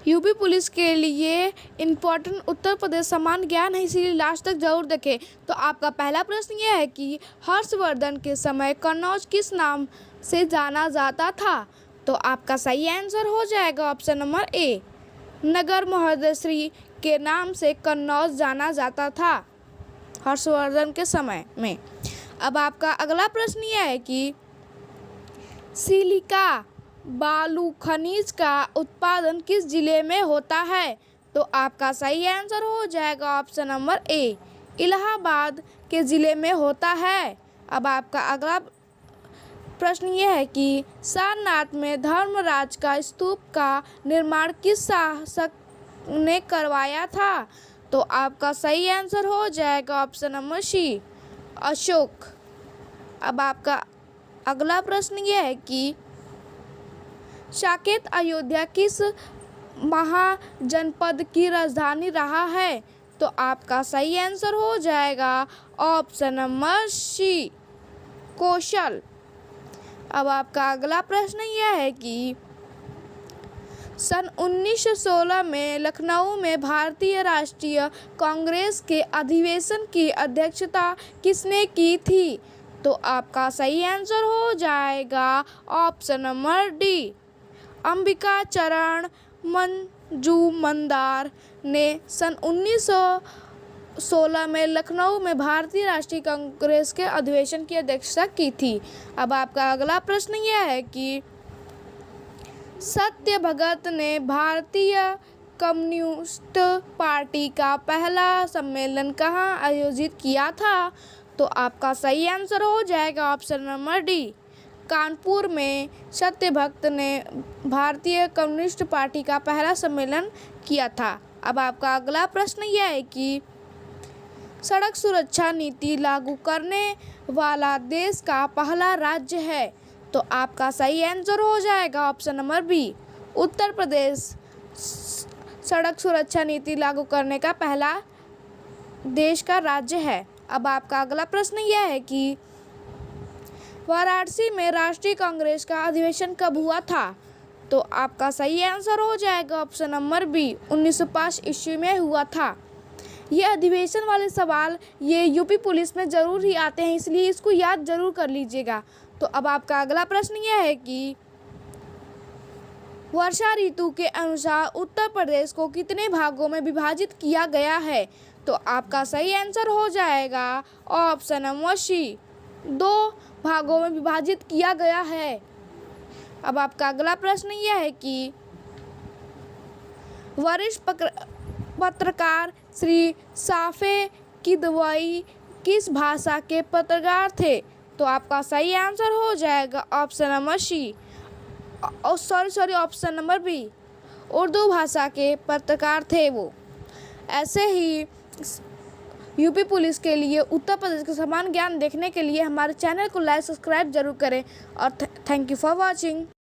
UP police के लिए important Uttar Pradesh समान ज्ञान है, इसीलिए लास्ट तक जरूर देखें। तो आपका पहला प्रश्न यह है कि हर्षवर्धन के समय कन्नौज किस नाम से जाना जाता था? तो आपका सही आंसर हो जाएगा ऑप्शन नंबर ए, नगर महोदयश्री के नाम से कन्नौज जाना जाता था हर्षवर्धन के समय में। अब आपका अगला प्रश्न यह है कि सिलिका बालू खनिज का उत्पादन किस जिले में होता है? तो आपका सही आंसर हो जाएगा ऑप्शन नंबर ए, इलाहाबाद के ज़िले में होता है। अब आपका अगला प्रश्न यह है कि सारनाथ में धर्मराज का स्तूप का निर्माण किस शासक ने करवाया था? तो आपका सही आंसर हो जाएगा ऑप्शन नंबर सी, अशोक। अब आपका अगला प्रश्न यह है कि साकेत अयोध्या किस महाजनपद की राजधानी रहा है? तो आपका सही आंसर हो जाएगा ऑप्शन नंबर सी, कौशल। अब आपका अगला प्रश्न यह है कि सन 1916 में लखनऊ में भारतीय राष्ट्रीय कांग्रेस के अधिवेशन की अध्यक्षता किसने की थी? तो आपका सही आंसर हो जाएगा ऑप्शन नंबर डी, अंबिका चरण मंजूमदार ने सन 1916 में लखनऊ में भारतीय राष्ट्रीय कांग्रेस के अधिवेशन की अध्यक्षता की थी। अब आपका अगला प्रश्न यह है कि सत्य भगत ने भारतीय कम्युनिस्ट पार्टी का पहला सम्मेलन कहाँ आयोजित किया था? तो आपका सही आंसर हो जाएगा ऑप्शन नंबर डी, कानपुर में सत्य भगत ने भारतीय कम्युनिस्ट पार्टी का पहला सम्मेलन किया था। अब आपका अगला प्रश्न यह है कि सड़क सुरक्षा नीति लागू करने वाला देश का पहला राज्य है? तो आपका सही आंसर हो जाएगा option number B, Uttar Pradesh सड़क सुरक्षा नीति लागू करने का पहला देश का राज्य है। अब आपका अगला प्रश्न यह है कि वाराणसी में राष्ट्रीय कांग्रेस का अधिवेशन कब हुआ था? तो आपका सही आंसर हो जाएगा ऑप्शन नंबर बी, 1905 ईस्वी में हुआ था। ये अधिवेशन वाले सवाल ये यूपी पुलिस में ज़रूर ही आते हैं, इसलिए इसको याद ज़रूर कर लीजिएगा। तो अब आपका अगला प्रश्न यह है कि वर्षा ऋतु के अनुसार उत्तर प्रदेश को कितने भागों में विभाजित किया गया है? तो आपका सही आंसर हो जाएगा ऑप्शन नंबर सी, 2 भागों में विभाजित किया गया है। अब आपका अगला प्रश्न यह है कि वरिष्ठ पत्रकार श्री साफे किदवई किस भाषा के पत्रकार थे? तो आपका सही आंसर हो जाएगा option number C, option number B, Urdu भाषा के पत्रकार थे वो। ऐसे ही यूपी पुलिस के लिए उत्तर प्रदेश के समान ज्ञान देखने के लिए हमारे चैनल को लाइक सब्सक्राइब जरूर करें और थैंक यू फॉर वॉचिंग।